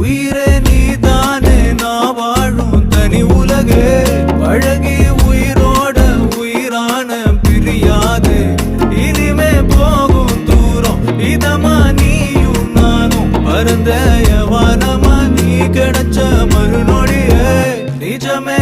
உயிரே நீதானே நான் வாழும் தனி உலகே பழகி உயிரோட உயிரான பிரியாது இனிமே போகும் தூரம் இதமா நீயும் நானும் பரந்த வானமா நீ கிடைச்ச மறுநொடியே நிஜமே